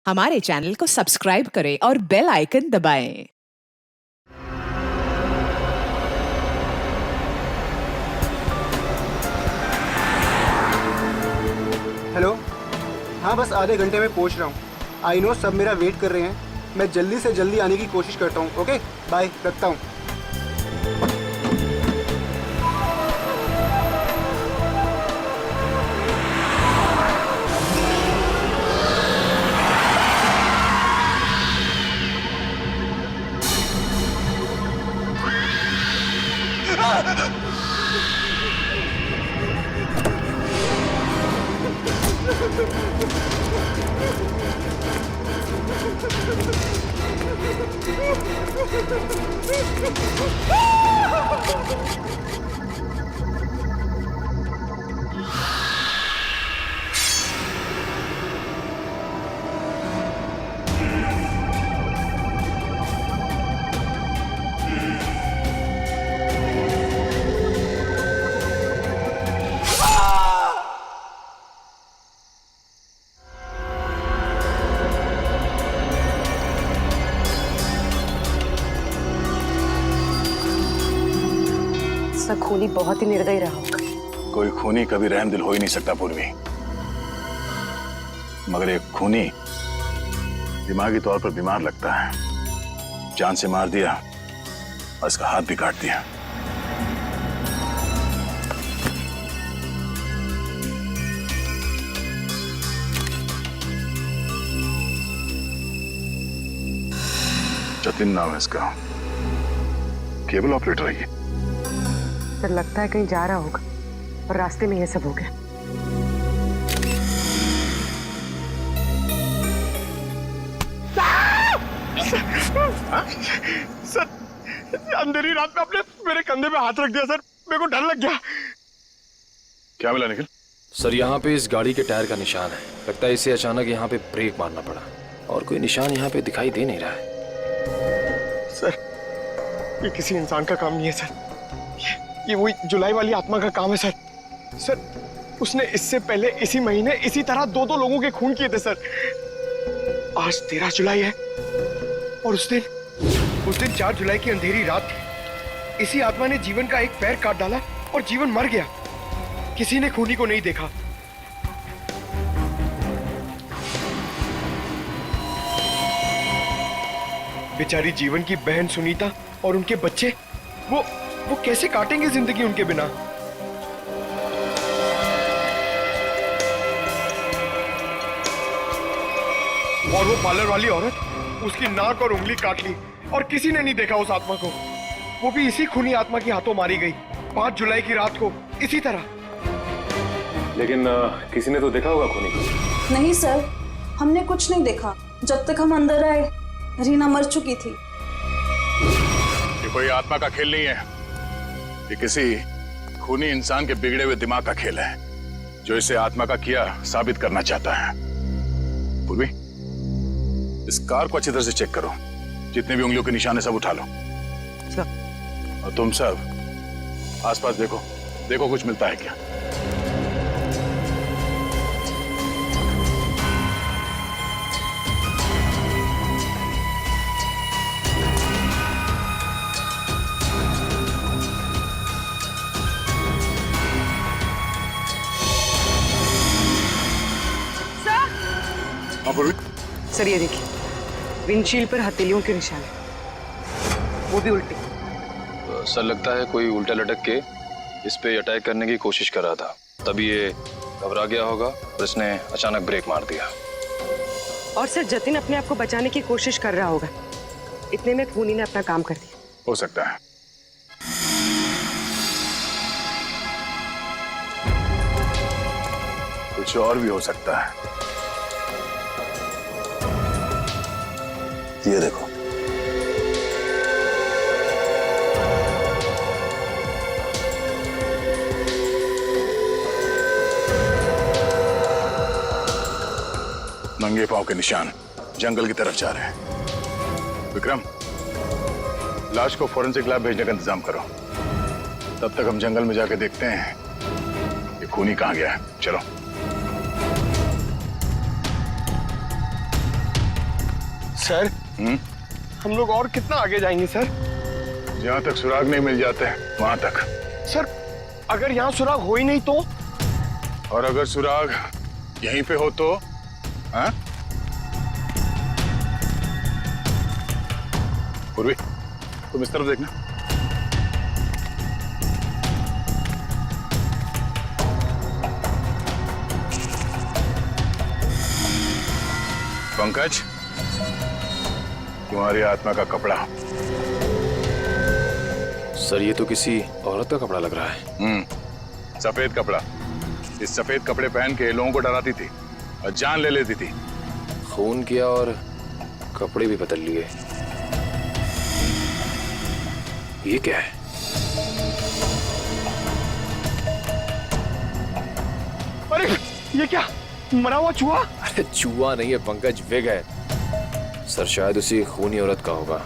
हमारे चैनल को सब्सक्राइब करें और बेल आइकन दबाएं। हेलो। हाँ, बस आधे घंटे में पहुंच रहा हूँ। आई नो सब मेरा वेट कर रहे हैं। मैं जल्दी से जल्दी आने की कोशिश करता हूँ। ओके बाय, रखता हूँ। इसका खूनी बहुत ही निर्दयी रहा होगा। कोई खूनी कभी रहमदिल हो ही नहीं सकता पूर्वी, मगर एक खूनी दिमागी तौर पर बीमार लगता है। जान से मार दिया और इसका हाथ भी काट दिया। जतिन नाम है इसका, केबल ऑपरेटर है ये। सर लगता है कहीं जा रहा होगा और रास्ते में ये सब हो गया। सर अंधेरी रात में आपने मेरे कंधे पे हाथ रख दिया सर, मेरे को डर लग गया। क्या मिला निखिल? सर यहाँ पे इस गाड़ी के टायर का निशान है। लगता है इसे अचानक यहाँ पे ब्रेक मारना पड़ा और कोई निशान यहाँ पे दिखाई दे नहीं रहा है। सर ये किसी इंसान का काम नहीं है सर, ये वही जुलाई वाली आत्मा का काम है सर। सर उसने इससे पहले इसी महीने इसी तरह दो लोगों के खून किए थे सर। आज 13 जुलाई है और उस दिन 4 जुलाई की अंधेरी रात थी। इसी आत्मा ने जीवन का एक पैर काट डाला और जीवन मर गया। किसी ने खूनी को नहीं देखा। बेचारी जीवन की बहन सुनीता और उनके बच्चे, वो कैसे काटेंगे जिंदगी उनके बिना। और वो पार्लर वाली औरत, उसकी नाक और उंगली काट ली और किसी ने नहीं देखा उस आत्मा को। वो भी इसी खूनी आत्मा के हाथों मारी गई 5 जुलाई की रात को इसी तरह। लेकिन किसी ने तो देखा होगा खूनी को। नहीं सर, हमने कुछ नहीं देखा। जब तक हम अंदर आए रीना मर चुकी थी। ये कोई आत्मा का खेल नहीं है, ये किसी खूनी इंसान के बिगड़े हुए दिमाग का खेल है जो इसे आत्मा का किया साबित करना चाहता है। पूर्वी, इस कार को अच्छी तरह से चेक करो। जितने भी उंगलियों के निशान है सब उठा लो। और तुम सब आसपास देखो कुछ मिलता है क्या। हाँ पूर्वी। सर ये देखिए, विंडशील्ड पर हथेलियों के निशान है, वो भी उल्टी। सर लगता है कोई उल्टा लटक के इस पे अटैक करने की कोशिश कर रहा था, तभी ये घबरा गया होगा और इसने अचानक ब्रेक मार दिया। और सर जतिन अपने आप को बचाने की कोशिश कर रहा होगा, इतने में खूनी ने अपना काम कर दिया। हो सकता है। कुछ और भी हो सकता है। ये देखो, नंगे पांव के निशान जंगल की तरफ जा रहे हैं। विक्रम, लाश को फोरेंसिक लैब भेजने का इंतजाम करो। तब तक हम जंगल में जाके देखते हैं ये खूनी कहाँ गया है। चलो। सर हम लोग और कितना आगे जाएंगे सर? जहां तक सुराग नहीं मिल जाते वहां तक। सर अगर यहाँ सुराग हो ही नहीं तो? और अगर सुराग यहीं पे हो तो? हाँ? पूर्वी, तुम इस तरफ देखना। पंकज, तुम्हारी आत्मा का कपड़ा। सर ये तो किसी औरत का कपड़ा लग रहा है। सफेद कपड़ा। इस सफेद कपड़े पहन के लोगों को डराती थी और जान ले लेती थी। खून किया और कपड़े भी बदल लिए। ये क्या है? अरे ये क्या, मरा हुआ चूहा? अरे चूहा नहीं है पंकज, विग है। सर शायद उसी खूनी औरत का होगा।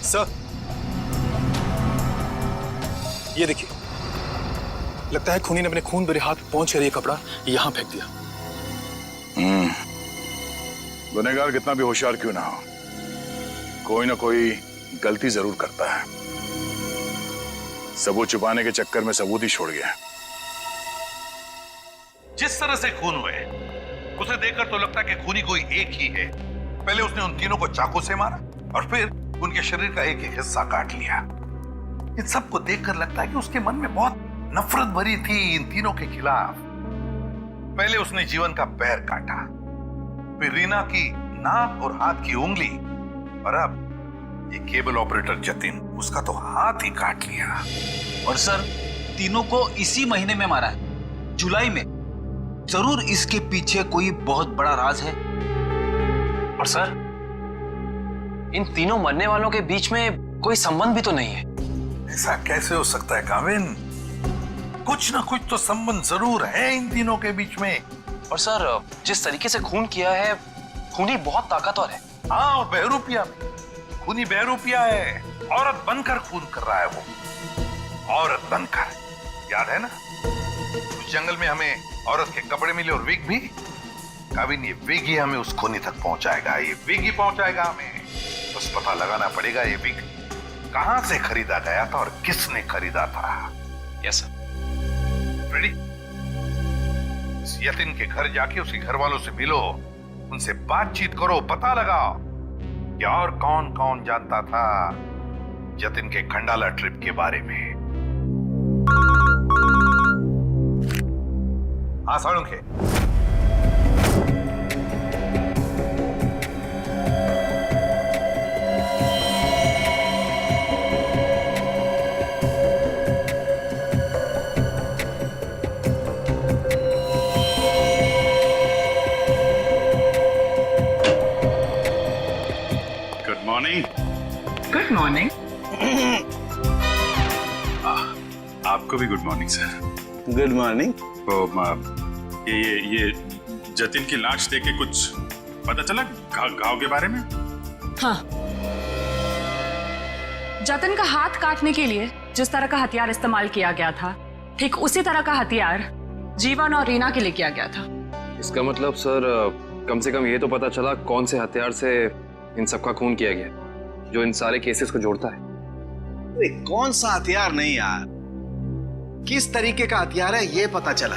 सर ये देखिए, लगता है खूनी ने अपने खून भरे हाथ पहुंच कर ये कपड़ा यहां फेंक दिया। गुनहगार कितना भी होशियार क्यों ना हो, कोई ना कोई गलती जरूर करता है। सबूत छुपाने के चक्कर में सबूत ही छोड़ गया। जिस तरह से खून हुए उसे देखकर तो लगता है कि खूनी कोई एक ही है। पहले उसने उन तीनों को चाकू से मारा और फिर उनके शरीर का एक एक हिस्सा काट लिया। इन सब को देखकर लगता है कि उसके मन में बहुत नफरत भरी थी इन तीनों के खिलाफ। पहले उसने जीवन का पैर काटा, फिर रीना की नाक और हाथ की उंगली, और अब ये केबल ऑपरेटर जतिन, उसका तो हाथ ही काट लिया। और सर तीनों को इसी महीने में मारा है, जुलाई में। जरूर इसके पीछे कोई बहुत बड़ा राज है। और सर इन तीनों मरने वालों के बीच में कोई संबंध भी तो नहीं है। ऐसा कैसे हो सकता है काविन? कुछ ना कुछ तो संबंध जरूर है इन तीनों के बीच में। और सर जिस तरीके से खून किया है, खूनी बहुत ताकतवर है। हाँ, और बहरूपिया भी। खूनी बहरूपिया है, औरत बनकर खून कर रहा है वो। औरत बनकर, याद है ना उस जंगल में हमें औरत के कपड़े मिले और विग भी। काविन ये विग ही हमें उस खूनी तक पहुंचाएगा, ये विग ही पहुंचाएगा हमें। बस पता लगाना पड़ेगा ये विग कहां से खरीदा गया था और किसने खरीदा था। Yes sir. रेडी? इस यतिन के घर जाके उसके घर वालों से मिलो, उनसे बातचीत करो, पता लगाओ कि और कौन कौन जानता था जतिन के खंडाला ट्रिप के बारे में। हाँ Salunkhe, good morning. Good morning. आपको भी good morning sir. Good morning. तो ये जतिन की लाश देख के कुछ पता चला घाव के बारे में? हाँ, जतिन का हाथ काटने के लिए जिस तरह का हथियार इस्तेमाल किया गया था, ठीक उसी तरह का हथियार जीवन और रीना के लिए किया गया था। इसका मतलब सर कम से कम ये तो पता चला कौन से हथियार से इन सबका खून किया गया, जो इन सारे केसेस को जोड़ता है। अरे कौन सा हथियार नहीं यार, किस तरीके का हथियार है ये पता चला।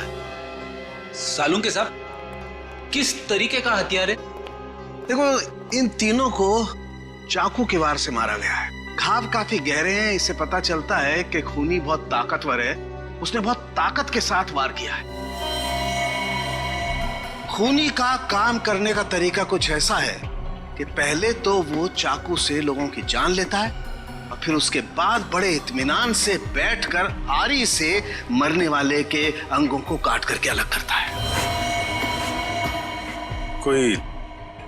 सालुंखे साहब, किस तरीके का हथियार है? देखो इन तीनों को चाकू के वार से मारा गया है। घाव काफी गहरे हैं, इससे पता चलता है कि खूनी बहुत ताकतवर है, उसने बहुत ताकत के साथ वार किया है। खूनी का काम करने का तरीका कुछ ऐसा है कि पहले तो वो चाकू से लोगों की जान लेता है और फिर उसके बाद बड़े इत्मीनान से बैठकर आरी से मरने वाले के अंगों को काट करके अलग करता है। कोई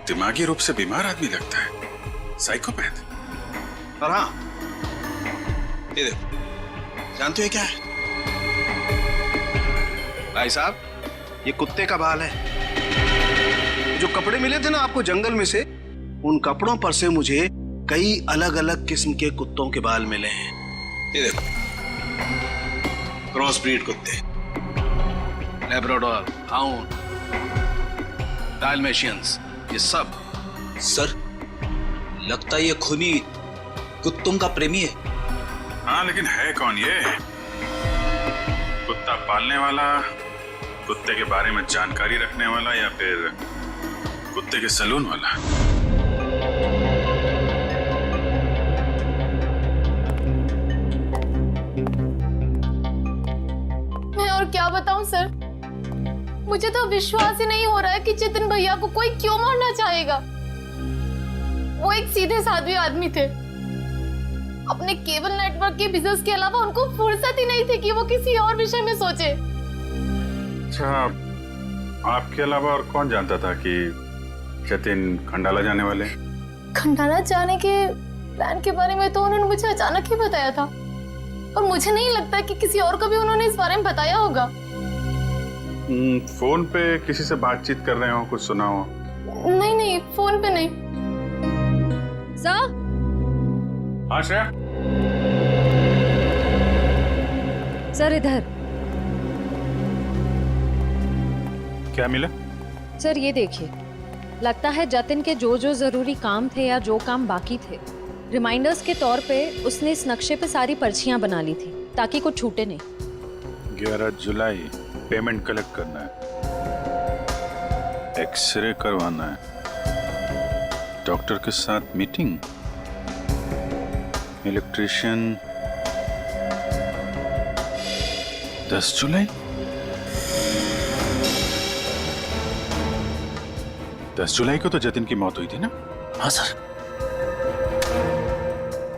दिमागी रूप से बीमार आदमी लगता है, साइकोपैथ। और हाँ, ये देखो, जानते हो क्या है भाई साहब? ये कुत्ते का बाल है। जो कपड़े मिले थे ना आपको जंगल में से, उन कपड़ों पर से मुझे कई अलग अलग किस्म के कुत्तों के बाल मिले हैं। ये देखो, क्रॉस ब्रीड कुत्ते, लैब्राडोर, हाउंड, डाल्मेशियंस, ये सब। सर, लगता है ये खूनी कुत्तों का प्रेमी है। हाँ, लेकिन है कौन ये? कुत्ता पालने वाला, कुत्ते के बारे में जानकारी रखने वाला, या फिर कुत्ते के सलून वाला? मैं और क्या बताऊं सर, मुझे तो विश्वास ही नहीं हो रहा है कि जितिन भैया को कोई क्यों मारना चाहेगा। वो एक सीधे साधे आदमी थे। अपने केबल नेटवर्क के बिजनेस के अलावा उनको फुर्सत ही नहीं थी कि वो किसी और विषय में सोचे। अच्छा, आपके अलावा और कौन जानता था कि जतिन खंडाला जाने वाले? खंडाला जाने के प्लान के बारे में तो उन्होंने मुझे अचानक ही बताया था, और मुझे नहीं लगता कि किसी और को भी उन्होंने इस बारे में बताया होगा। फोन पे किसी से बातचीत कर रहे हो, कुछ सुना हो? नहीं नहीं, फोन पे नहीं। सर, हाँ श्रेया। सर इधर। क्या मिला? सर ये देखिए, लगता है जतिन के जो जो जरूरी काम थे या जो काम बाकी थे, रिमाइंडर्स के तौर पे उसने इस नक्शे पे सारी पर्चियां बना ली थी ताकि कुछ छूटे नहीं। 11 जुलाई पेमेंट कलेक्ट करना है, एक्सरे करवाना है, डॉक्टर के साथ मीटिंग, इलेक्ट्रिशियन 10 जुलाई। 10 जुलाई को तो जतिन की मौत हुई थी ना? हाँ सर।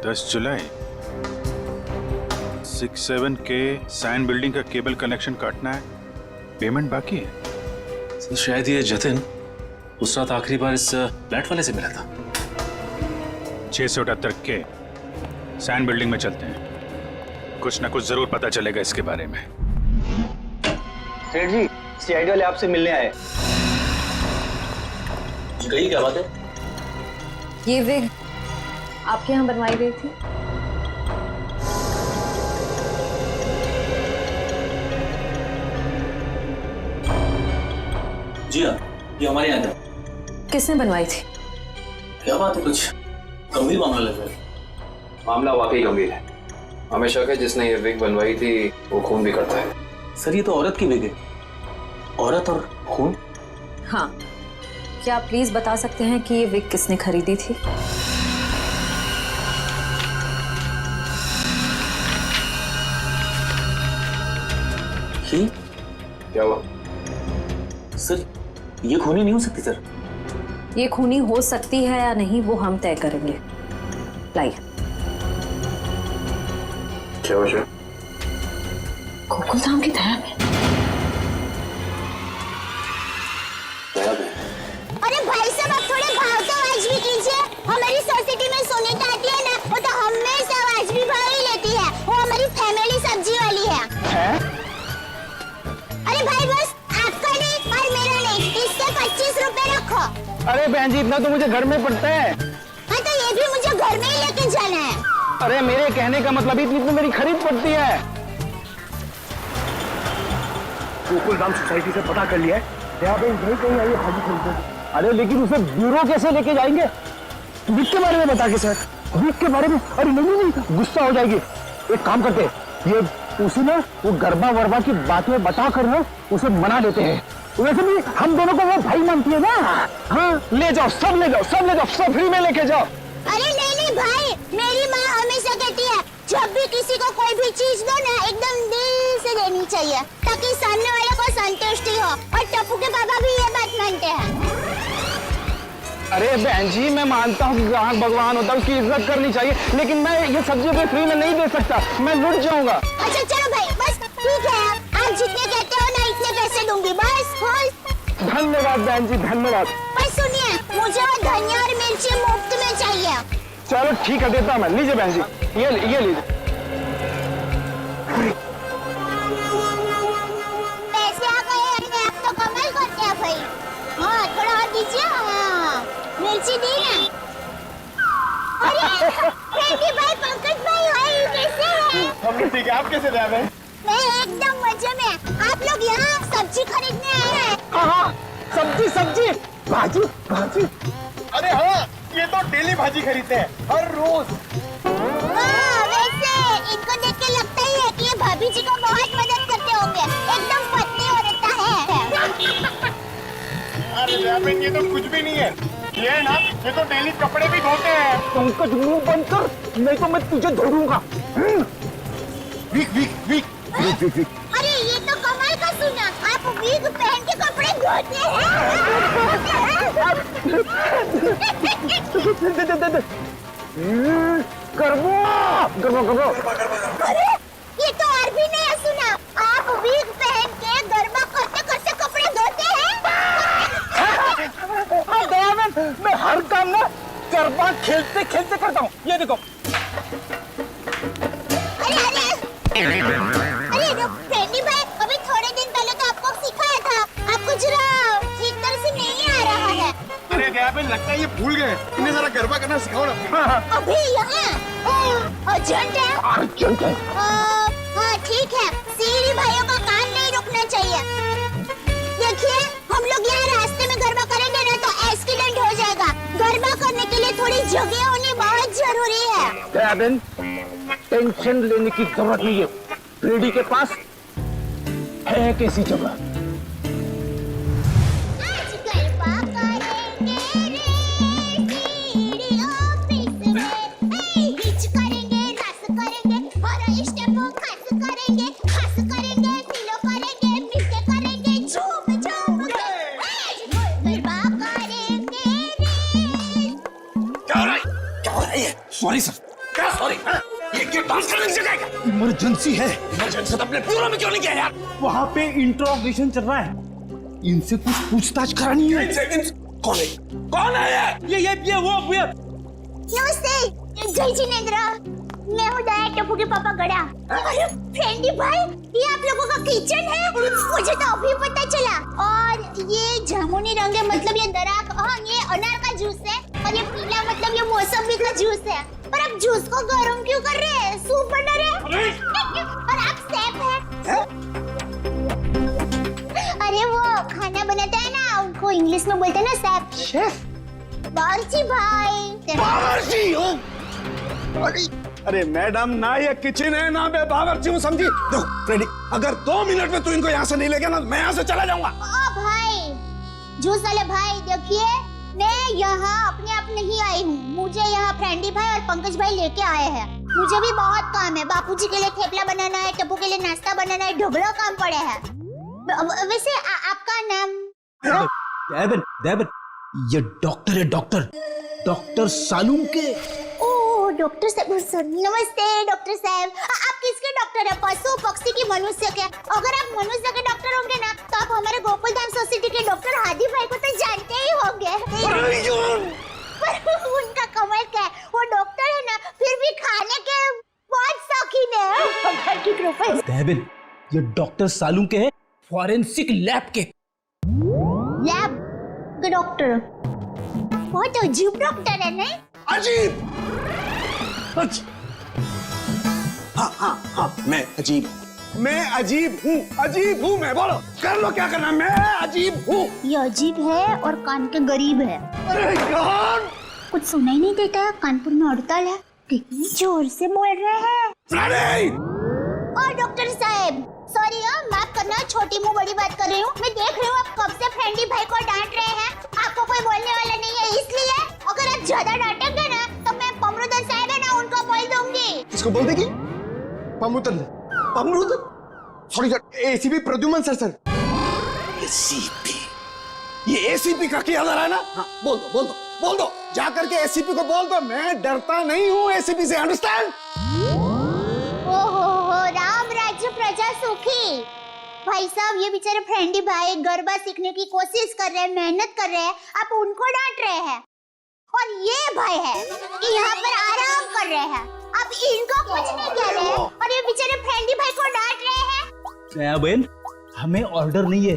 10 जुलाई 67 के सैन बिल्डिंग का केबल कनेक्शन काटना है, पेमेंट बाकी है। सर शायद ये जतिन उस रात आखिरी बार इस फ्लैट वाले से मिला था। 678 के सैन बिल्डिंग में चलते हैं, कुछ ना कुछ जरूर पता चलेगा इसके बारे में। सेठ जी, सीआईडी वाले आपसे मिलने आए। कही क्या बात है? ये विग आपके यहाँ बनवाई गई थी? जी हाँ, ये हमारे यहाँ था। किसने बनवाई थी? क्या बात है, कुछ गंभीर मामला लग रहा है। मामला वाकई गंभीर है। हमें शक है जिसने ये विग बनवाई थी वो खून भी करता है। सर ये तो औरत की विग है। औरत और खून? हाँ, क्या आप प्लीज बता सकते हैं कि ये विग किसने खरीदी थी? ही? क्या हुआ? सर ये खूनी नहीं हो सकती सर। ये खूनी हो सकती है या नहीं वो हम तय करेंगे। लाइए। क्या वजह? गोकुल धाम की दया में। अरे भाई साहब, आप थोड़े भाव तो आवाज भी कीजिए। हमारी सोसाइटी में सुनीता आती है ना, वो तो हमेशा आवाज भी भाव ही लेती है। वो हमारी फैमिली सब्जी वाली है? अरे भाई बस आपका नहीं और मेरा नहीं, इससे 25 रुपए रखो। अरे बहन जी, इतना तो मुझे घर में पड़ता है। हाँ तो ये भी मुझे घर में ही लेके जाना है। अरे मेरे कहने का मतलब इतनी तो मेरी खरीद पड़ती है। गोकुल धाम सोसाइटी से पता कर लिया है, यहाँ पे कहीं आई है भाजी खरीदने। अरे लेकिन उसे ब्यूरो कैसे लेके जाएंगे? विग के बारे में बता के सर। विग के बारे में? अरे नहीं, गुस्सा हो जाएगी। एक काम करते, ये उसे ना वो गरबा वरबा की बातें बता कर ना उसे मना लेते हैं। वैसे भी हम दोनों को वो भाई मानती है ना। हाँ ले जाओ, सब ले जाओ, सब ले जाओ, सब फ्री में लेके जाओ। अरे नहीं भाई, मेरी माँ हमेशा कहती है जब भी किसी को कोई भी चीज दो ना एकदम दिल से देनी चाहिए ताकि सामने वाले को संतुष्टि हो। और टप्पू के पापा भी ये बात मानते हैं। अरे बहन जी, मैं मानता हूँ कि ग्राहक भगवान होता है, उसकी इज्जत करनी चाहिए, लेकिन मैं ये सब्जी भी फ्री में नहीं दे सकता, मैं लुट जाऊंगा। अच्छा चलो भाई, बस ठीक है, आप जितने कहते हो ना इतने पैसे दूंगी बस। धन्यवाद बहन जी, धन्यवाद। पर सुनिए, मुझे वो धनिया और मिर्ची मुफ्त में चाहिए। चलो ठीक है, देता मैं। लीजिए बहन जी, ये लीजिए। पैसे आ गए, आप तो कमाल करते हैं भाई। हाँ थोड़ा और दीजिए। हाँ मिर्ची दी ना। अरे फ्रेंडी भाई, पंकज भाई, हाय कैसे हैं? हम ठीक है, आप कैसे रह रहे हैं? मैं एकदम मजे में। आप लोग यहाँ सब्जी खरीदने आए हैं? हाँ, सब्जी सब्जी सब्जी भाजी भाजी। अरे हाँ, ये तो डेली भाजी खरीदते हैं हर रोज। वैसे इनको देख के लगता ही है कि ये भाभी जी को बहुत मदद करते होंगे, एकदम पत्नी औरत है। अरे यार, ये तो कुछ भी नहीं है, ये ना, ये तो डेली कपड़े भी धोते हैं। पंकज मुंह बंद कर, नहीं तो मैं तुझे धोऊंगा। वीक वीक वीक वीक वीक वीक। अरे ये तो कमाल का सुना, आप विग पहन के कपड़े धोते हैं। करबो करबो करबो। अरे ये तो और भी नया सुना, आप विग पहन के गरबा करते करते कपड़े धोते हैं। हाँ दयानंद, मैं हर काम ना गरबा खेलते खेलते करता हूँ। ये देखो। अरे फ्रेंडी भाई, अभी थोड़े दिन पहले तो आपको सिखाया था, आपको जरा ठीक तरह से नहीं आ रहा है। अरे दयाबेन, लगता है ये भूल गए, इन्हें जरा गरबा करना सिखाओ ना। अभी यहाँ अर्जेंट है। अर्जेंट है। हाँ ठीक है, सीढ़ी भाइयों का काम नहीं रुकना चाहिए। देखिए, हम लोग यहाँ रास्ते में गरबा करेंगे ना तो एक्सीडेंट हो जाएगा। गरबा करने के लिए थोड़ी जगह होनी बहुत जरूरी है। दयाबेन, टेंशन लेने की जरूरत नहीं है, फ्रेडी के पास है कैसी जगह। सॉरी सर, क्या सॉरी? ये क्यों डांस करने की जगह है क्या? इमरजेंसी है। इमरजेंसी तो अपने ब्यूरो में क्यों नहीं किया यार? वहाँ पे इंट्रोगेशन चल रहा है, इनसे कुछ पूछताछ करानी है। कौन है? कौन है ये वो नमस्ते, जय जिनेंद्र, मैं हूँ दया टप्पू के पापा गड़ा। अरे फ्रेंडी भाई, ये आप लोगों का किचन है? मुझे तो अभी पता चला। और ये जामुनी रंग है, मतलब ये दराक, हाँ ये अनार का जूस है, और ये पीला मतलब ये मौसमी का जूस है। पर आप जूस को गर्म क्यों कर रहे हैं? सूप बना रहे हैं? और आप शेफ हैं? अरे वो खाना बनाता है ना, उनको इंग्लिश में बोलते हैं ना शेफ। शेफ? बावर्ची भाई। बावर्ची हो? अरे मैडम, ना ये किचन है ना मैं बावर्ची हूँ, समझी? देखो फ्रेडी, अगर 2 मिनट में तू इनको यहाँ से नहीं ले गया ना, मैं यहाँ से चला जाऊंगा। ओ भाई, जूस वाले भाई, देखिए मैं यहाँ अपने आप नहीं आई हूँ, मुझे यहाँ फ्रेंडी भाई और पंकज भाई लेके आए हैं। मुझे भी बहुत काम है, बापूजी के लिए थेपला बनाना है, टप्पू के लिए नाश्ता बनाना है, ढगला काम पड़े हैं। वैसे आपका नाम? दयाबेन, ये डॉक्टर है, डॉक्टर सालूम के। ओह डॉक्टर साहब, नमस्ते डॉक्टर साहब। आप किसके डॉक्टर है, पशु पक्षी की मनुष्य के? अगर आप मनुष्य के डॉक्टर होंगे ना तो आप हमारे गोकुलधाम सोसाइटी के डॉक्टर हादी भाई को तो जानते ही होंगे। पर उनका कमाल क्या है, वो डॉक्टर है ना फिर भी खाने के बहुत शौकीन है। भगवान की कृपा है। दयाबेन, ये डॉक्टर सालूम के है, फॉरेंसिक लैब के। लैब के डॉक्टर? बहुत अजीब डॉक्टर है नहीं? अजीब? हाँ, मैं अजीब हूँ, मैं, बोलो कर लो क्या करना, मैं अजीब हूँ। ये अजीब है और कान के गरीब है। अरे यार, कुछ सुनाई नहीं देता, कानपुर में हड़ताल है, कितनी जोर से बोल रहे हैं। और डॉक्टर साहब सॉरी, माफ करना, छोटी मुंह बड़ी बात कर रही हूँ। मैं देख रही हूँ आप कब से फ्रेंडी भाई को डांट रहे हैं, आपको कोई बोलने वाला नहीं है, इसलिए अगर आप ज्यादा डांटेंगे ना तो मैं पमरुदन साहब है ना उनको बोल दूंगी। किसको बोल देगी? पमरुदन? Sorry sir, ACP Pradyuman sir. ACP? ये एसीपी का क्या है ना? हाँ, बोल दो, जा करके एसीपी को बोल दो, मैं डरता नहीं हूँ एसीपी से, अंडरस्टैंड? ओहो, राम राज्य प्रजा सुखी। भाई साहब, ये बेचारे फ्रेंडी भाई गरबा सीखने की कोशिश कर रहे हैं, मेहनत कर रहे हैं, आप उनको डांट रहे हैं। और ये भाई है कि यहाँ पर आराम कर रहे हैं, आप इनको कुछ नहीं कह रहे हैं और ये बेचारे फ्रेंडी भाई को डांट रहे हैं। दयाबेन, हमें ऑर्डर नहीं है,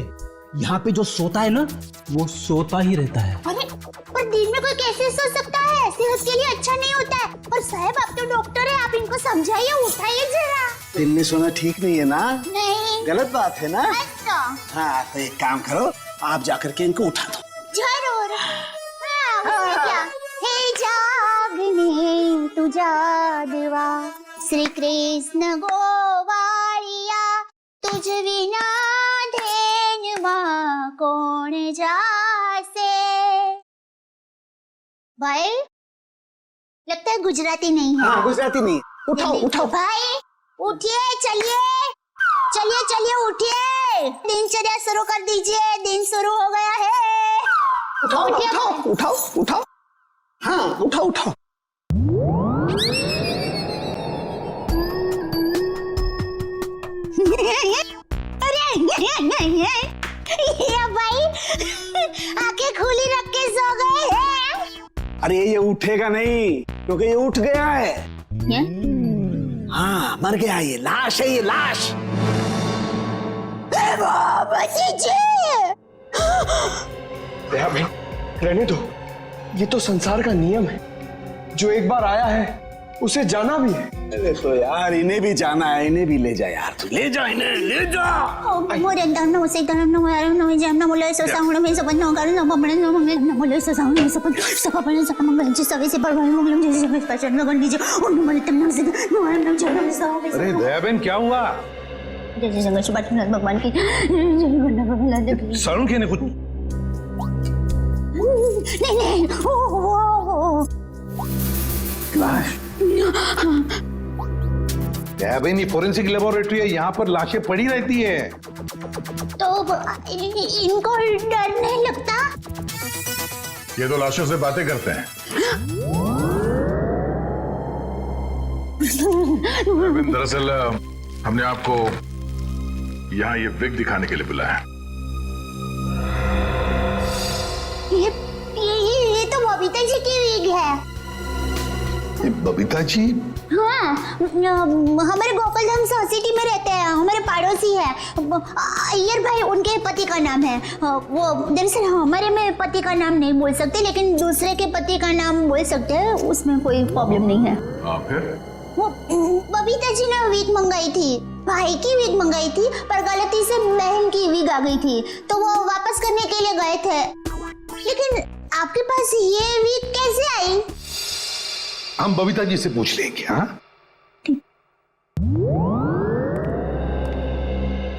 यहाँ पे जो सोता है ना वो सोता ही रहता है। अरे पर दिन में कोई कैसे सो सकता है, सेहत के लिए अच्छा नहीं होता है। और साहब आप तो डॉक्टर है, आप इनको समझाइए, उठाइए जरा। दिन में सोना ठीक नहीं है ना? नहीं, गलत बात है ना? अच्छा। हाँ, तो एक काम करो, आप जाकर के इनको उठा दो। जरूर। हाँ, उसमें क्या? हे जागने तू जागवा, श्री कृष्ण गोवाळिया, तुझ विना धेनवा कोण जासे। भाई लगता है गुजराती नहीं है। हाँ, गुजराती नहीं। उठाओ उठाओ भाई, उठिए, चलिए चलिए चलिए, उठिए, दिनचर्या शुरू कर दीजिए, दिन शुरू हो गया है। उठाओ उठाओ उठाओ उठाओ। हाँ, उठाओ उठाओ। ये भाई आंखें खुली रख के सो गए हैं। अरे ये उठेगा नहीं, क्योंकि ये उठ गया है। हाँ, मर गया, ये लाश है, ये लाश। दया बहन, रहने दो। ये तो संसार का नियम है, जो एक बार आया है उसे जाना भी है। अरे तो यार, इन्हें भी जाना है, इन्हें भी ले जा यार, तू ले जा इन्हें, ले जा। अरे दया बहन, क्या हुआ? भगवान की सरुण के ने कुछ नहीं, दया बहन, ये फोरेंसिक लेबोरेटरी है, यहाँ पर लाशें पड़ी रहती है। तो इनको डर नहीं लगता? ये तो लाशों से बातें करते हैं। दरअसल हमने आपको यहाँ ये विग दिखाने के लिए बुलाया। ये तो बबीता जी की विग है। बबीता जी? हाँ, हमारे गोकुलधाम सोसाइटी में रहते हैं, हमारे पड़ोसी है। अय्यर भाई उनके पति का नाम है। वो दरअसल हमारे में पति का नाम नहीं बोल सकते, लेकिन दूसरे के पति का नाम बोल सकते हैं, उसमें कोई प्रॉब्लम नहीं है। फिर वो बबीता जी ने विग मंगाई थी, भाई की विग मंगाई थी, पर गलती से बहन की विग आ गई थी, तो वो वापस करने के लिए गए थे। लेकिन आपके पास ये विग कैसे आई? हम बबीता जी से पूछ लेंगे। हाँ,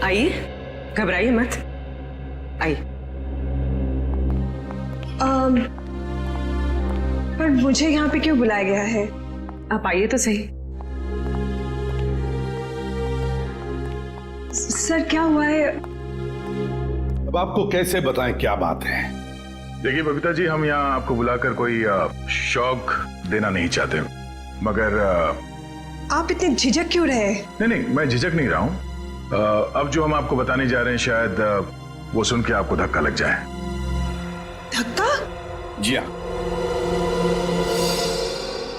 आइए, घबराइए मत, आइए। पर मुझे यहाँ पे क्यों बुलाया गया है? आप आइए तो सही। सर, क्या हुआ है? अब आपको कैसे बताएं क्या बात है? देखिए बबीता जी, हम यहाँ आपको बुलाकर कोई शौक देना नहीं चाहते, मगर आप इतने झिझक क्यों रहे? नहीं, मैं झिझक नहीं रहा हूँ। अब जो हम आपको बताने जा रहे हैं, शायद वो सुन के आपको धक्का लग जाए। धक्का? जी हाँ,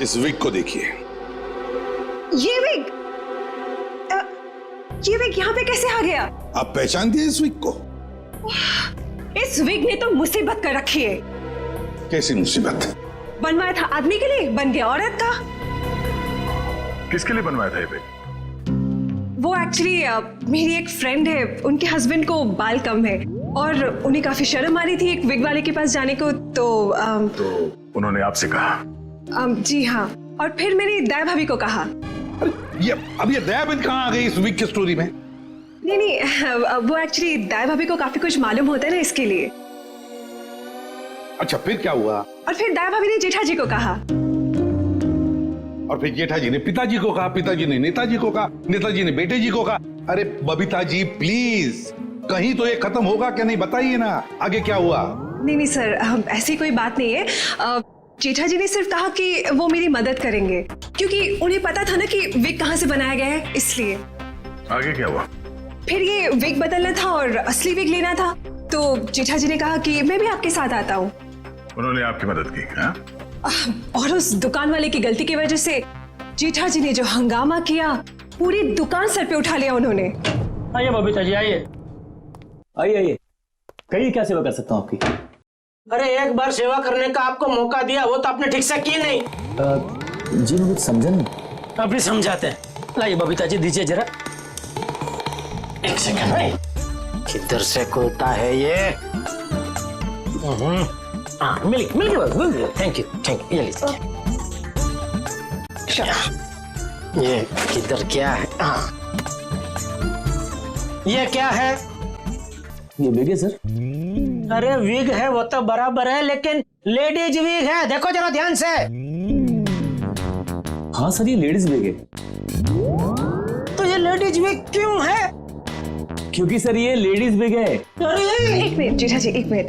इस विग को देखिए। ये विग यहाँ पे कैसे आ गया? आप पहचान दिए इस विग को? इस विग ने तो मुसीबत कर रखी है। कैसी मुसीबत? बनवाया था आदमी के लिए, बन गया औरत का। किसके लिए बनवाया था ये विग? वो एक्चुअली मेरी एक फ्रेंड है, उनके हस्बैंड को बाल कम है और उन्हें काफी शर्म आ रही थी एक विग वाले के पास जाने को, तो उन्होंने आपसे कहा? जी हाँ, और फिर मैंने दया भाभी को कहा। अब ये दया बहन कहाँ आ गई इस विग की स्टोरी में? नहीं, वो एक्चुअली दया भाभी को काफी कुछ मालूम होता है ना, इसके लिए। अच्छा, फिर क्या हुआ? और फिर दया भाभी ने जेठा जी को कहा, और फिर जेठा जी ने पिताजी को कहा, पिताजी ने नेताजी को कहा, नेताजी ने बेटे जी को कहा। अरे बबीता जी प्लीज, कहीं तो ये खत्म होगा क्या? नहीं बताइए ना, आगे क्या हुआ? नहीं सर, ऐसी कोई बात नहीं है। जेठा जी ने सिर्फ कहा कि वो मेरी मदद करेंगे, क्योंकि उन्हें पता था ना कि विग कहाँ से बनाया गया है, इसलिए। आगे क्या हुआ? फिर ये विग बदलना था और असली विग लेना था, तो जेठा जी ने कहा कि मैं भी आपके साथ आता हूँ। उन्होंने आपकी मदद की? हाँ? और उस दुकान वाले की गलती की वजह से जेठा जी ने जो हंगामा किया, पूरी दुकान सर पे उठा लिया उन्होंने। आइए बबीता जी, आइए आइए। कहिए, क्या सेवा कर सकता हूँ आपकी? अरे एक बार सेवा करने का आपको मौका दिया, वो तो आपने ठीक से की नहीं। जी मैं कुछ समझा नहीं। अभी समझाते हैं। लाइए बबीता जी, दीजिए जरा। एक सेकंड। किधर से खुलता है ये? हाँ, मिल गया। थैंक यू ये लीजिए। ये किधर क्या है? हाँ, ये क्या है? ये विग है सर। अरे विग है वो तो बराबर है, लेकिन लेडीज विग है, देखो जरा ध्यान से। हाँ सर, ये लेडीज विग है। तो ये लेडीज विग क्यों है? क्योंकि सर ये लेडीज विग है। एक मिनट जेठा जी, एक मिनट।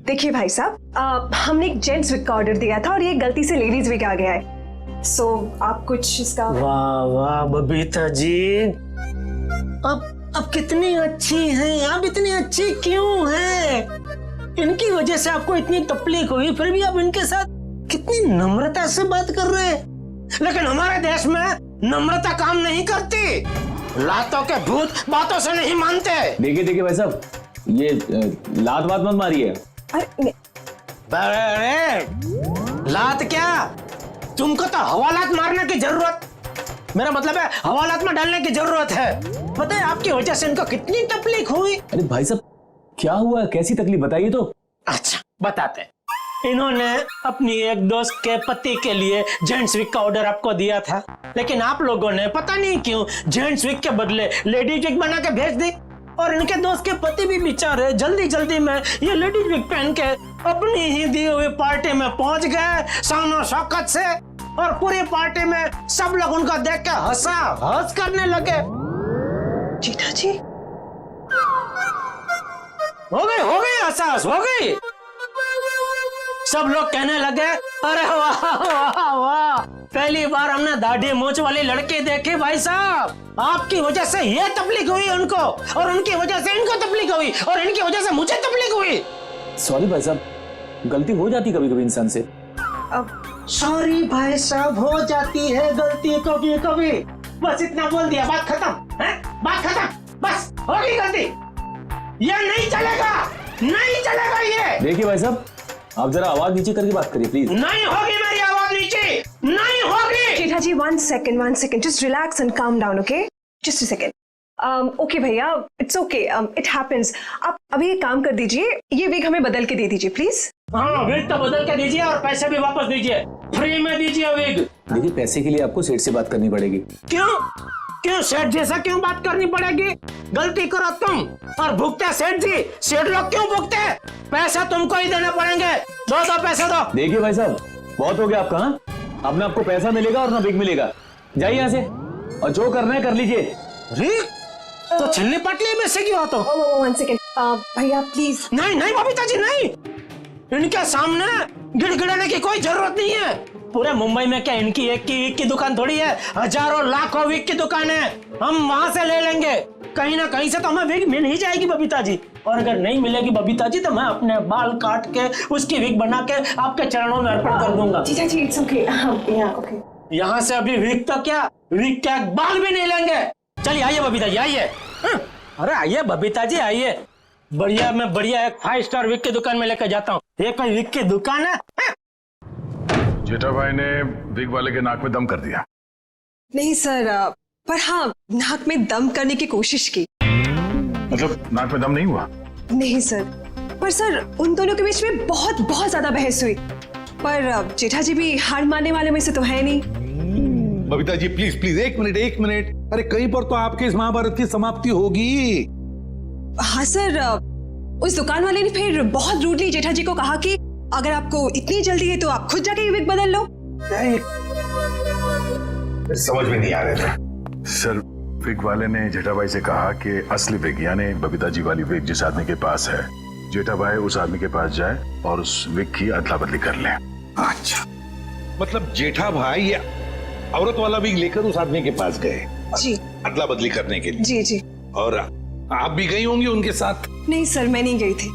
देखिए भाई साहब, हमने एक जेंट्स विग का ऑर्डर दिया था और ये गलती से लेडीज विग आ गया है। सो आप कुछ इसका। वाह वाह बबीता जी, अब कितनी अच्छी हैं आप, इतनी अच्छी क्यों हैं? इनकी वजह से आपको इतनी तकलीफ हुई, फिर भी आप इनके साथ कितनी नम्रता से बात कर रहे हैं। लेकिन हमारे देश में नम्रता काम नहीं करती, लातों के भूत बातों से नहीं मानते। देखिए भाई साहब, ये लात बात मत मारिए। अरे लात क्या, तुमको तो हवालात मारने की जरूरत, मेरा मतलब है हवालात में डालने की जरूरत है। पता है आपकी वजह से इनको कितनी तकलीफ हुई। अरे भाई साहब क्या हुआ, कैसी तकलीफ बताइए तो। अच्छा बताते हैं। इन्होंने अपनी एक दोस्त के पति के लिए जेंट्स विग का ऑर्डर आपको दिया था, लेकिन आप लोगों ने पता नहीं क्यों जेंट्स विग के बदले लेडीज विग बना के भेज दी, और इनके दोस्त के पति भी बेचारे जल्दी जल्दी में ये लेडीज विग पहन के अपनी ही दी हुई पार्टी में पहुंच गए शान शौकत से, और पूरी पार्टी में सब लोग उनका देख के हंस करने लगे। जेठा जी हो गई एहसास हो गई। सब लोग कहने लगे अरे वाह वाह वाह, पहली बार हमने दाढ़ी मूंछ वाली लड़की देखी भाई साहब। आपकी वजह से ये तकलीफ हुई उनको, और उनकी वजह से इनको तकलीफ हुई, और इनकी वजह से मुझे तकलीफ हुई। सॉरी भाई साहब, गलती हो जाती कभी कभी इंसान से। सॉरी भाई साहब, हो जाती है गलती कभी कभी, बस इतना बोल दिया, बात खत्म है, बात खत्म, बस हो गई गलती। ये नहीं चलेगा, नहीं चलेगा ये। देखिए भाई साहब, आप जरा आवाज नीचे करके बात करिए प्लीज। नहीं होगी मेरी आवाज नीचे, नहीं होगी। जेठा जी one second, just relax and calm down, okay? Just a second. Okay भैया, it's okay, it happens. आप अभी एक काम कर दीजिए, ये विग हमें बदल के दे दीजिए प्लीज। हाँ विग तो बदल के दीजिए, और पैसे भी वापस दीजिए, फ्री में दीजिए विग। देखिए पैसे के लिए आपको सेठ से बात करनी पड़ेगी। क्यों सेठ जैसा क्यों बात करनी पड़ेगी? गलती करो तुम और भुगते सेठ जी, सेठ लोग क्यों भुगते? पैसा तुमको ही देने पड़ेंगे, दो पैसे दो। देखिए भाई साहब, बहुत हो गया आपका। हाँ, अब ना आपको पैसा मिलेगा और ना विग मिलेगा, जाइए यहाँ से, और जो करना है कर लीजिए। तो छिलनी पटली में से क्यों तो? one second, भैया प्लीज। नहीं बबीता जी नहीं, इनके सामने गिड़गिड़ाने की कोई जरूरत नहीं है। पूरे मुंबई में क्या इनकी एक की विग की दुकान थोड़ी है, हजारों लाखों विग की दुकान है, हम वहां से ले लेंगे। कहीं ना कहीं से तो हमें विग मिल ही जाएगी बबीता जी, और अगर नहीं मिलेगी बबीता जी तो मैं अपने बाल काट के उसकी विग बना के आपके चरणों में अर्पण कर दूंगा। जीजा जी इट्स ओके, ओके। यहाँ से अभी विग तो क्या, विग क्या बाल भी नहीं लेंगे। चलिए आइए बबीता जी आइए। अरे आइए बबीता जी आइए, बढ़िया मैं बढ़िया एक 5 स्टार विग की दुकान में लेकर जाता हूँ। ये कोई विग की दुकान है? जेठा भाई ने विग वाले के नाक में दम कर दिया। नहीं सर, पर हाँ नाक में दम करने की कोशिश की। मतलब नाक में दम नहीं हुआ? नहीं सर, पर सर उन दोनों के बीच में बहुत ज्यादा बहस हुई, पर जेठा जी भी हार मानने वाले में से तो है नहीं। बबीता जी प्लीज एक मिनट, अरे कहीं पर तो आपके इस महाभारत की समाप्ति होगी। हाँ सर, उस दुकान वाले ने फिर बहुत रूडली जेठा जी को कहा कि अगर आपको इतनी जल्दी है तो आप खुद जाके ये विग बदल लो। समझ में नहीं आ रहा था सर। विग वाले ने जेठा भाई से कहा कि असली विग यानी बबीता जी वाली विग जिस आदमी के पास है, जेठा भाई उस आदमी के पास जाए और उस विग की अदला बदली कर ले। अच्छा, मतलब जेठा भाई ये औरत वाला विग लेकर उस आदमी के पास गए जी, अदला बदली करने के लिए। जी। और आप भी गई होंगी उनके साथ? नहीं सर, मैं नहीं गई थी।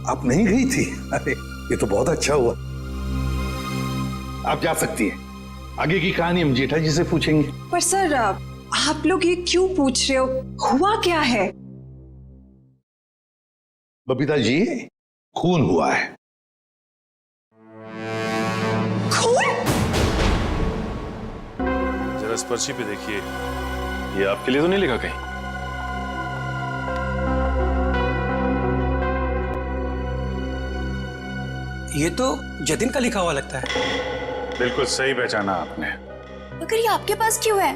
आप नहीं गई थी? अरे ये तो बहुत अच्छा हुआ। आप जा सकती हैं, आगे की कहानी हम जेठा जी से पूछेंगे। पर सर आप लोग ये क्यों पूछ रहे हो, हुआ क्या है? बबीता जी खून हुआ है। खून? जरा इस पर्ची पे देखिए, ये आपके लिए तो नहीं लिखा कहीं? ये तो जतिन का लिखा हुआ लगता है। बिल्कुल सही पहचाना आपने। मगर ये आपके पास क्यों है?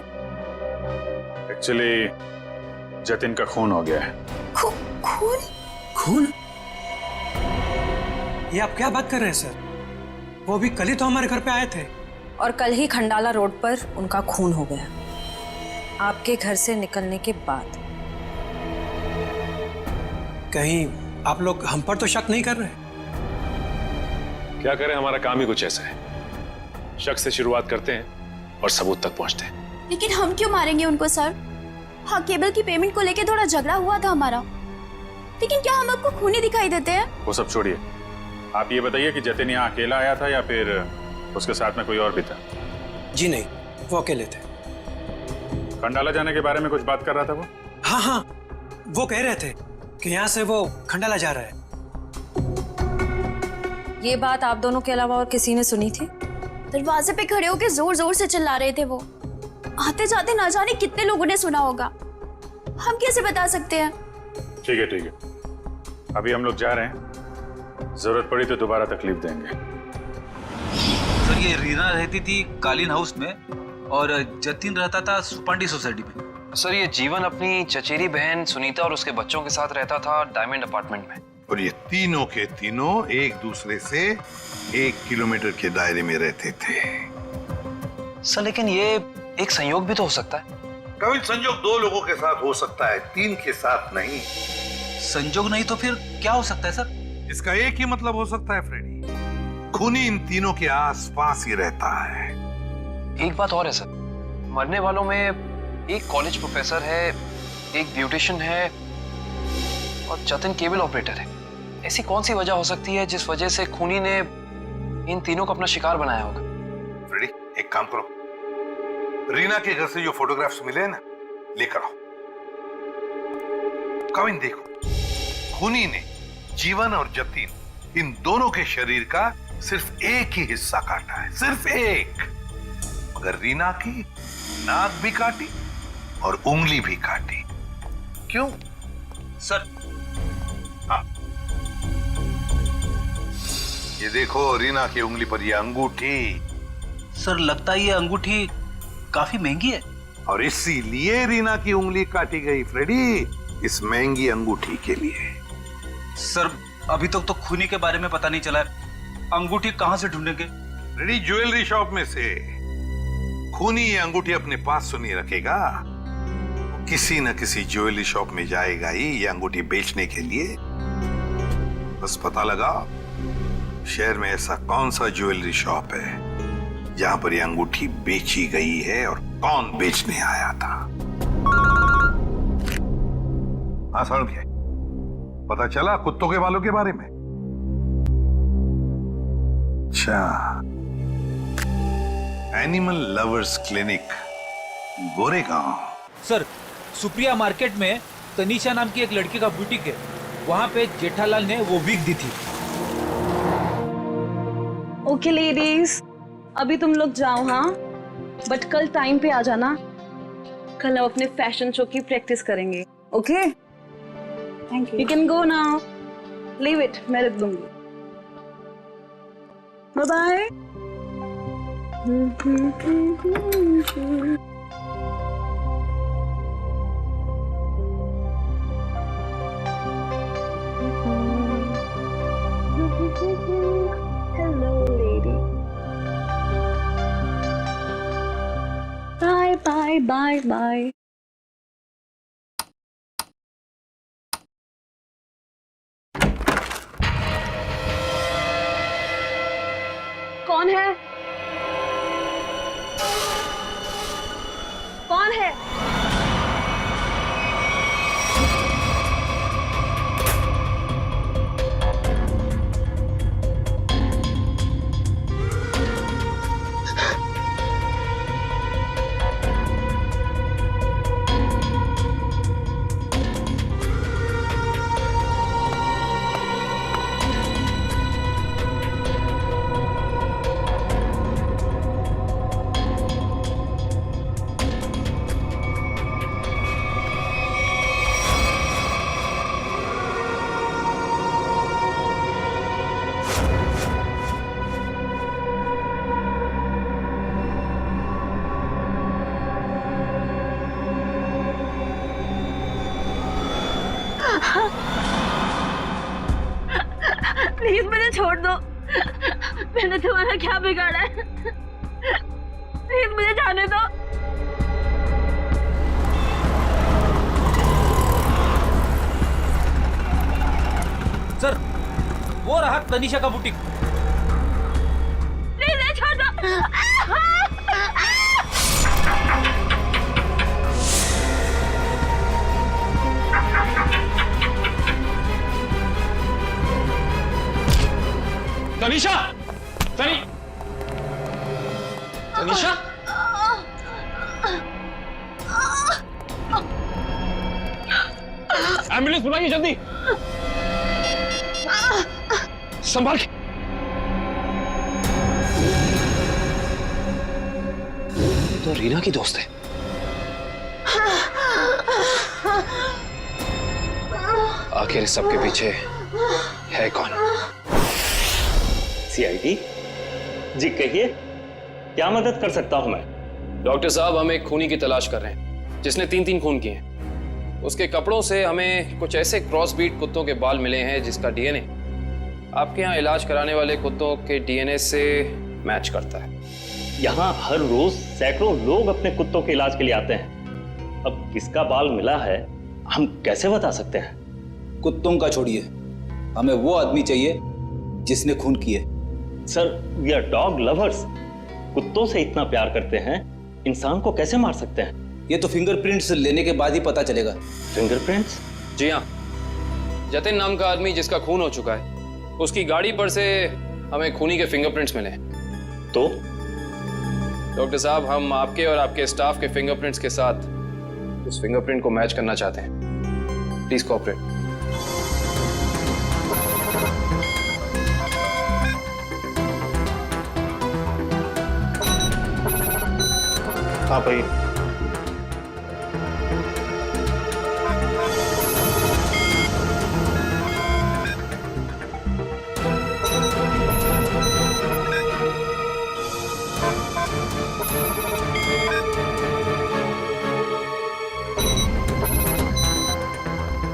एक्चुअली जतिन का खून हो गया है। खून? खून? ये आप क्या बात कर रहे हैं सर? वो भी कल ही तो हमारे घर पे आए थे। और कल ही खंडाला रोड पर उनका खून हो गया, आपके घर से निकलने के बाद। कहीं आप लोग हम पर तो शक नहीं कर रहे? क्या करें, हमारा काम ही कुछ ऐसा है। शक से शुरुआत करते हैं और सबूत तक पहुंचते हैं। लेकिन हम क्यों मारेंगे उनको सर? हाँ, केबल की पेमेंट को लेके थोड़ा झगड़ा हुआ था हमारा, लेकिन क्या हम आपको खूनी दिखाई देते हैं? वो सब छोड़िए, आप ये बताइए कि जतिन यहाँ अकेला आया था या फिर उसके साथ में कोई और भी था? जी नहीं, वो अकेले थे। खंडाला जाने के बारे में कुछ बात कर रहा था वो? हाँ हाँ, वो कह रहे थे कि यहाँ से वो खंडाला जा रहा है। ये बात आप दोनों के अलावा और किसी ने सुनी थी? दरवाजे पे खड़े होकर जोर जोर से चिल्ला रहे थे वो। आते जाते ना जाने कितने लोगों ने सुना होगा, हम कैसे बता सकते हैं? ठीक है, अभी हम लोग जा रहे हैं, जरूरत पड़ी तो दोबारा तकलीफ देंगे। सर, ये रीना रहती थी कालीन हाउस में और जतिन रहता था सुपांडी सोसाइटी में। सर, ये जीवन अपनी चचेरी बहन सुनीता और उसके बच्चों के साथ रहता था डायमंड अपार्टमेंट में। और ये तीनों के तीनों एक दूसरे से 1 किलोमीटर के दायरे में रहते थे। सर, लेकिन ये एक संयोग भी तो हो सकता है। कभी संयोग 2 लोगों के साथ हो सकता है, 3 के साथ नहीं। संयोग नहीं तो फिर क्या हो सकता है सर? इसका एक ही मतलब हो सकता है फ्रेडी, खूनी इन तीनों के आसपास ही रहता है। एक बात और है सर, मरने वालों में एक कॉलेज प्रोफेसर है, एक ब्यूटिशियन है और जतिन केबल ऑपरेटर है। ऐसी कौन सी वजह हो सकती है जिस वजह से खूनी ने इन तीनों को अपना शिकार बनाया होगा? फ्रेडी, एक काम करो, रीना के घर से जो फोटोग्राफ्स मिले हैं ना, लेकर आओ। कविन देखो, खूनी ने जीवन और जतिन इन दोनों के शरीर का सिर्फ एक ही हिस्सा काटा है, सिर्फ एक। मगर रीना की नाक भी काटी और उंगली भी काटी। क्यों सर? हाँ, ये देखो रीना की उंगली पर ये अंगूठी। सर, लगता है ये अंगूठी काफी महंगी है। और इसीलिए रीना की उंगली काटी गई फ्रेडी, इस महंगी अंगूठी के लिए। सर, अभी तक तो खूनी के बारे में पता नहीं चला है, अंगूठी कहां से ढूंढेंगे? फ्रेडी, ज्वेलरी शॉप में से। खूनी ये अंगूठी अपने पास तो नहीं रखेगा, किसी न किसी ज्वेलरी शॉप में जाएगा ही ये अंगूठी बेचने के लिए। बस पता लगा शहर में ऐसा कौन सा ज्वेलरी शॉप है जहां पर ये अंगूठी बेची गई है और कौन बेचने आया था। आसान क्या, पता चला कुत्तों के बालों के बारे में? अच्छा, animal lovers clinic, Goregaon. Sir, Supriya market में तनीषा नाम की एक लड़की का बुटीक है, वहां पे जेठालाल ने वो विग दी थी। ओके लेडीज, अभी तुम लोग जाओ, हाँ, बट कल टाइम पे आ जाना। कल हम अपने फैशन शो की प्रैक्टिस करेंगे। Okay, thank you. You can go now, leave it, मैं रख दूंगी। Bye bye. Hello, lady. Bye, bye, bye, bye. कौन है? कौन है? प्लीज मुझे छोड़ दो। मैंने तुम्हारा क्या बिगाड़ा है? प्लीज मुझे जाने दो। सर, वो रहा तनीषा का बुटीक। प्लीज छोड़ दो। तनीषा, तनीषा, एम्बुलेंस बुलाइए जल्दी। संभाल के। तो रीना की दोस्त है। आखिर इस सबके पीछे है कौन? सीआईडी जी, कहिए क्या मदद कर सकता हूं मैं? डॉक्टर साहब, हम एक खूनी की तलाश कर रहे हैं जिसने 3 खून किए हैं। उसके कपड़ों से हमें कुछ ऐसे क्रॉस ब्रीड कुत्तों के बाल मिले हैं जिसका डीएनए आपके यहाँ इलाज कराने वाले कुत्तों के डीएनए से मैच करता है। यहाँ हर रोज सैकड़ों लोग अपने कुत्तों के इलाज के लिए आते हैं। अब किसका बाल मिला है हम कैसे बता सकते हैं? कुत्तों का छोड़िए, हमें वो आदमी चाहिए जिसने खून किए। Sir, we are dog lovers. कुत्तों से इतना प्यार करते हैं, इंसान को कैसे मार सकते हैं? ये तो फिंगरप्रिंट्स लेने के बाद ही पता चलेगा। फिंगरप्रिंट्स? जी हाँ, जतिन नाम का आदमी जिसका खून हो चुका है, उसकी गाड़ी पर से हमें खूनी के फिंगरप्रिंट्स मिले। तो डॉक्टर साहब, हम आपके और आपके स्टाफ के फिंगरप्रिंट्स के साथ उस फिंगरप्रिंट को मैच करना चाहते हैं। Please cooperate. हाँ भाई।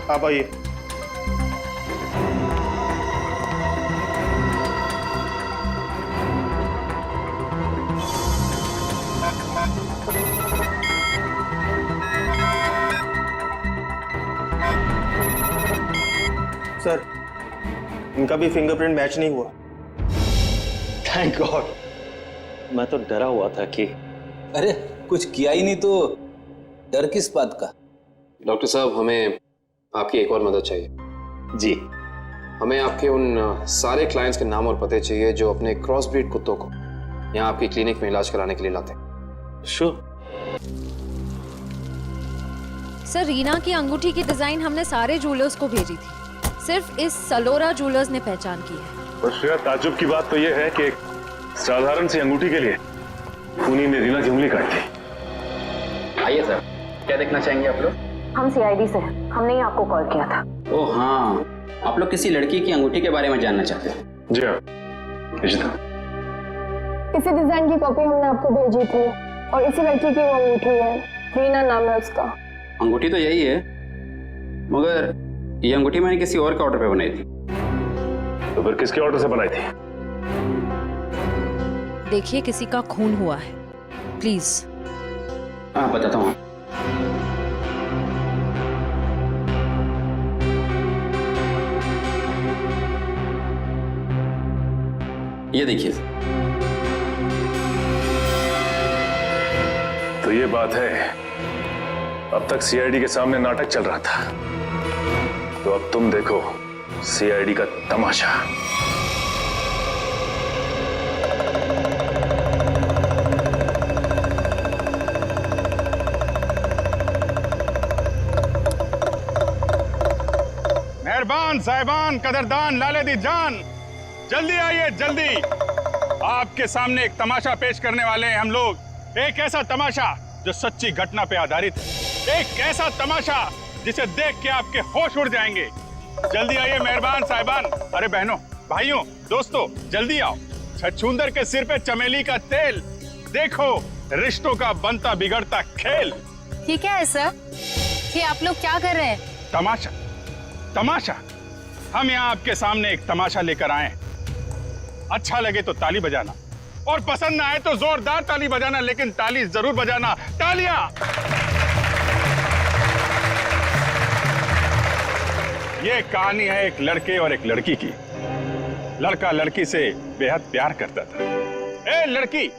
आप आइए। सर, इनका भी फिंगरप्रिंट मैच नहीं हुआ। Thank God. मैं तो डरा हुआ था कि अरे कुछ किया ही नहीं तो डर किस बात का? डॉक्टर साहब, हमें आपकी एक और मदद चाहिए। जी। हमें आपके उन सारे क्लाइंट्स के नाम और पते चाहिए जो अपने क्रॉस ब्रीड कुत्तों को यहाँ आपकी क्लिनिक में इलाज कराने के लिए लाते हैं। श्योर। सर, रीना की अंगूठी की डिजाइन हमने सारे जूलर्स को भेजी थी, सिर्फ इस सलोरा जूलर्स ने पहचान की है। और श्रेया, ताज्जुब की बात तो यह है कि एक साधारण सी अंगूठी के लिए खूनी ने रीना की उंगली काट दी। आइए सर, क्या देखना चाहेंगे आप लोग? हम सीआईडी से, हमने ही आपको कॉल किया था। ओह हाँ, आप लोग किसी लड़की की अंगूठी के बारे में जानना चाहते हैं? जी हाँ, इशिता। इसी डिजाइन की कॉपी हमने आपको भेजी थी और इसी लड़की की वो अंगूठी है, रीना नाम है उसका। अंगूठी तो यही है, मगर ये अंगूठी मैंने किसी और के ऑर्डर पे बनाई थी। तो फिर किसके ऑर्डर से बनाई थी? देखिए, किसी का खून हुआ है, प्लीज। हाँ, बताता हूँ। ये देखिए। तो ये बात है, अब तक सीआईडी के सामने नाटक चल रहा था, तो अब तुम देखो सीआईडी का तमाशा। मेहरबान साहिबान, कदरदान, लाले दी जान, जल्दी आइए जल्दी। आपके सामने एक तमाशा पेश करने वाले हैं हम लोग। एक ऐसा तमाशा जो सच्ची घटना पे आधारित है, एक ऐसा तमाशा जिसे देख के आपके होश उड़ जाएंगे। जल्दी आइए मेहरबान साहिबान। अरे बहनों, भाइयों, दोस्तों, जल्दी आओ। छछूंदर के सिर पे चमेली का तेल, देखो रिश्तों का बनता बिगड़ता खेल। ये क्या है सर? ये आप लोग क्या कर रहे हैं? तमाशा, तमाशा। हम यहाँ आपके सामने एक तमाशा लेकर आए हैं। अच्छा लगे तो ताली बजाना और पसंद ना आए तो जोरदार ताली बजाना, लेकिन ताली जरूर बजाना। तालियां। ये कहानी है एक लड़के और एक लड़की की। लड़का लड़की से बेहद प्यार करता था। ए लड़की,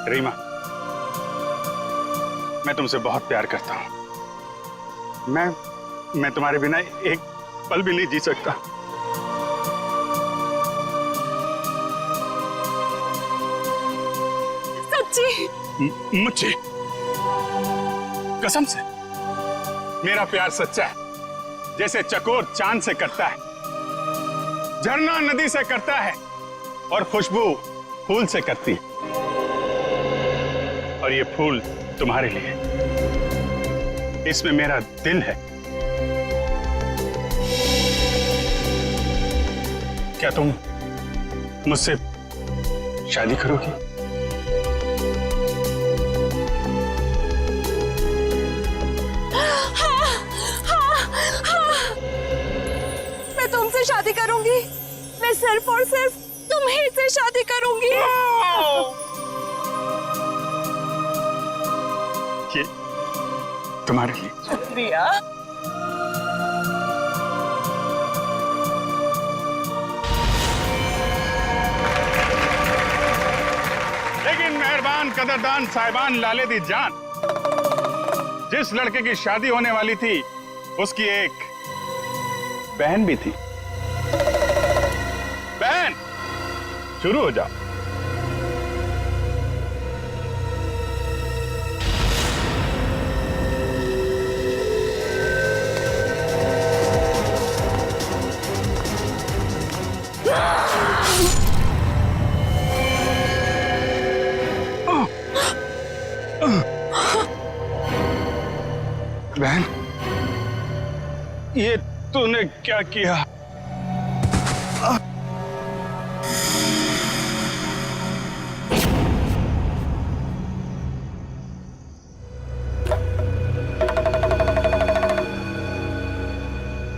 रीमा, मैं तुमसे बहुत प्यार करता हूं। मैं तुम्हारे बिना एक पल भी नहीं जी सकता। सच्ची? मुझे कसम से मेरा प्यार सच्चा है, जैसे चकोर चांद से करता है, झरना नदी से करता है और खुशबू फूल से करती है। और ये फूल तुम्हारे लिए, इसमें मेरा दिल है। क्या तुम मुझसे शादी करोगी? मैं तुमसे शादी करूंगी। मैं सिर्फ और सिर्फ तुम्हीं से शादी करूंगी। ये तुम्हारे लिए। शुक्रिया। लेकिन मेहरबान कदरदान साहिबान लाले दी जान, जिस लड़के की शादी होने वाली थी उसकी एक बहन भी थी। बहन, शुरू हो जाओ। बहन, ये तूने क्या किया?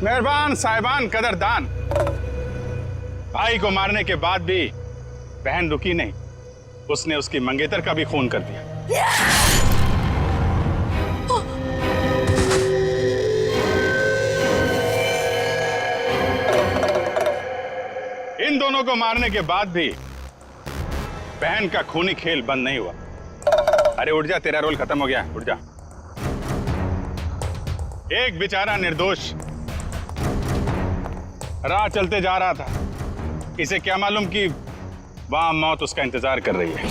मेहरबान साहिबान कदरदान, भाई को मारने के बाद भी बहन रुकी नहीं, उसने उसकी मंगेतर का भी खून कर दिया। इन दोनों को मारने के बाद भी बहन का खूनी खेल बंद नहीं हुआ। अरे उठ जा, तेरा रोल खत्म हो गया, उठ जा। एक बेचारा निर्दोष राह चलते जा रहा था, इसे क्या मालूम कि वहां मौत उसका इंतजार कर रही है।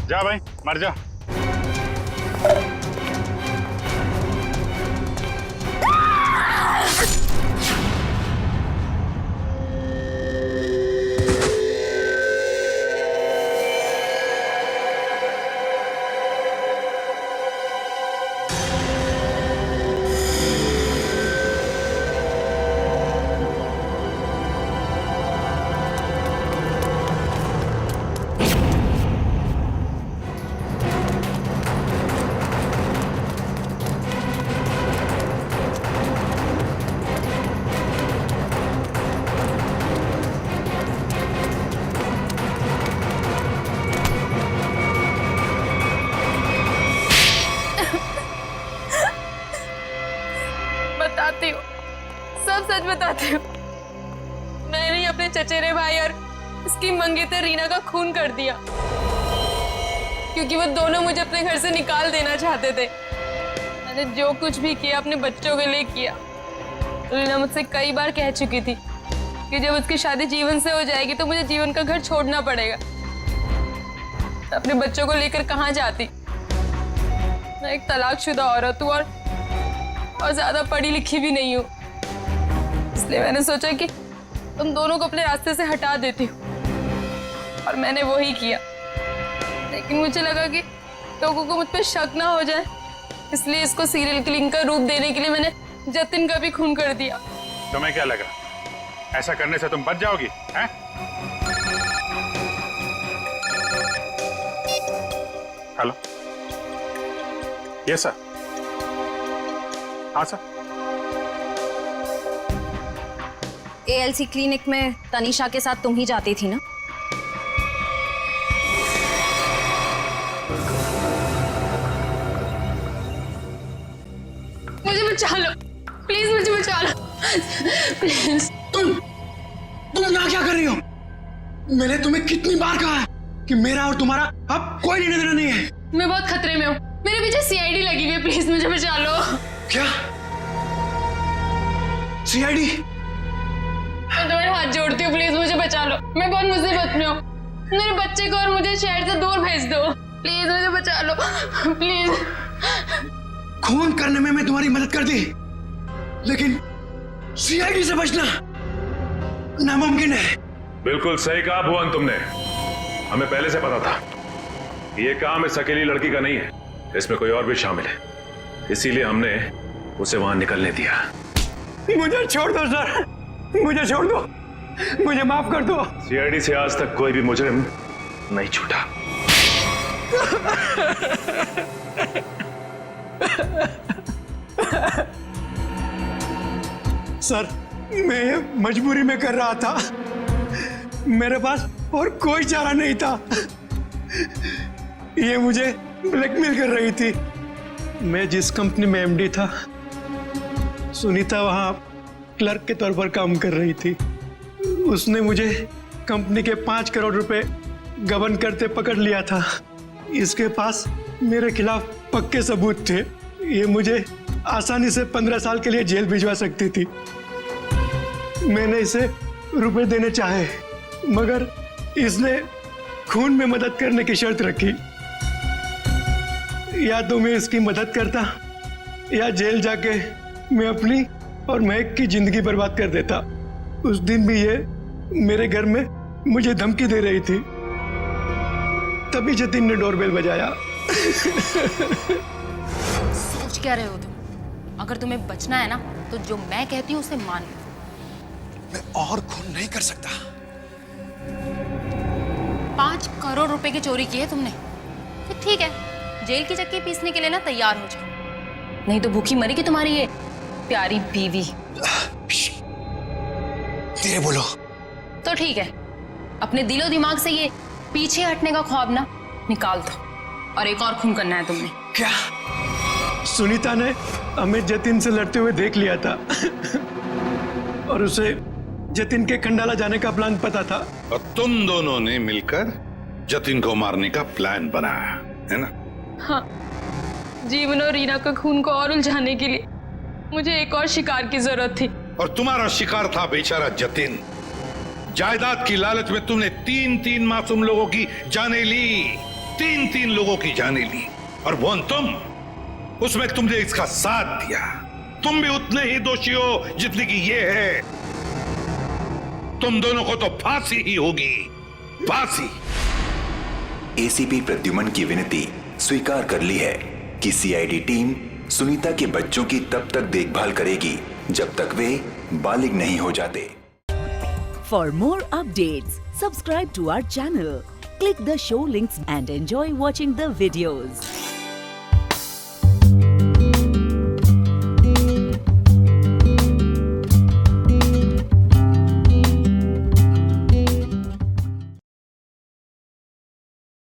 जा भाई, मर जा। बताती हूँ, सब सच बताती हूँ। मैंने ही अपने चचेरे भाई और उसकी मंगेतर रीना का खून कर दिया, क्योंकि वो दोनों मुझे अपने घर से निकाल देना चाहते थे। मैंने जो कुछ भी किया अपने बच्चों के लिए किया। रीना मुझसे कई बार कह चुकी थी कि जब उसकी शादी जीवन से हो जाएगी तो मुझे जीवन का घर छोड़ना पड़ेगा। अपने बच्चों को लेकर कहाँ जाती? मैं एक तलाकशुदा औरत हूँ और ज्यादा पढ़ी लिखी भी नहीं हूँ, इसलिए मैंने सोचा कि तुम दोनों को अपने रास्ते से हटा देती हूँ, और मैंने वो ही किया। लेकिन मुझे लगा कि लोगों को मुझ पर शक ना हो जाए, इसलिए इसको सीरियल किलिंग का रूप देने के लिए मैंने जतिन का भी खून कर दिया। तुम्हें क्या लगा ऐसा करने से तुम बच जाओगी, हैं? Hello, yes sir. हाँ सर। ALC क्लिनिक में तनीषा के साथ तुम ही जाती थी ना? मुझे बचा लो प्लीज, मुझे बचा लो प्लीज। तुम यहाँ क्या कर रही हो? मैंने तुम्हें कितनी बार कहा है कि मेरा और तुम्हारा अब कोई लेना देना नहीं है। मैं बहुत खतरे में हूँ, मेरे पीछे CID लगी हुई है, प्लीज मुझे बचा लो। क्या CID? मैं तुम्हारे हाथ जोड़ती हूँ, प्लीज मुझे बचा लो, मैं बहुत मुसीबत में हूँ। मेरे बच्चे को और मुझे शहर से दूर भेज दो, प्लीज मुझे बचा लो प्लीज। खून करने में मैं तुम्हारी मदद कर दी, लेकिन CID से बचना नामुमकिन है। बिल्कुल सही कहा भुवन तुमने। हमें पहले से पता था ये काम इस अकेली लड़की का नहीं है, इसमें कोई और भी शामिल है, इसीलिए हमने उसे वहां निकलने दिया। मुझे छोड़ दो सर, मुझे छोड़ दो, मुझे माफ कर दो। CID से आज तक कोई भी मुजरिम नहीं छूटा। सर, मैं मजबूरी में कर रहा था, मेरे पास और कोई चारा नहीं था। ये मुझे ब्लैकमेल कर रही थी। मैं जिस कंपनी में MD था, सुनीता वहां क्लर्क के तौर पर काम कर रही थी। उसने मुझे कंपनी के 5 करोड़ रुपए गबन करते पकड़ लिया था। इसके पास मेरे खिलाफ पक्के सबूत थे। ये मुझे आसानी से 15 साल के लिए जेल भिजवा सकती थी। मैंने इसे रुपए देने चाहे, मगर इसने खून में मदद करने की शर्त रखी। या तो मैं इसकी मदद करता या जेल जाके मैं अपनी और महक की जिंदगी बर्बाद कर देता। उस दिन भी ये मेरे घर में मुझे धमकी दे रही थी। तभी जतिन ने डोरबेल बजाया। सोच क्या रहे हो तुम? अगर तुम्हें बचना है ना तो जो मैं कहती हूँ उसे मान लो। मैं और खून नहीं कर सकता। 5 करोड़ रुपए की चोरी की है तुमने, तो ठीक है, जेल की चक्की पीसने के लिए ना तैयार हो जाओ, नहीं तो भूखी मरेगी तुम्हारी ये प्यारी बीवी। धीरे बोलो। तो ठीक है, अपने दिलो दिमाग से ये पीछे हटने का ख्वाब ना निकाल दो, और एक और खून करना है तुमने। क्या? सुनीता ने हमें जतिन से लड़ते हुए देख लिया था और उसे जतिन के खंडाला जाने का प्लान पता था। और तुम दोनों ने मिलकर जतिन को मारने का प्लान बनाया है ना? हाँ, जीवन और रीना का खून को और उलझाने के लिए मुझे एक और शिकार की जरूरत थी। और तुम्हारा शिकार था बेचारा जतिन। जायदाद की लालच में तुमने 3-3 मासूम लोगों की जानें ली, 3-3 लोगों की जानें ली। और वो तुम, उसमें तुमने इसका साथ दिया। तुम भी उतने ही दोषी हो जितनी की ये है। तुम दोनों को तो फांसी ही होगी, फांसी। ACP प्रद्युमन की विनती स्वीकार कर ली है कि CID टीम सुनीता के बच्चों की तब तक देखभाल करेगी जब तक वे बालिग नहीं हो जाते। For more updates, subscribe to our channel, click the show links and enjoy watching the videos.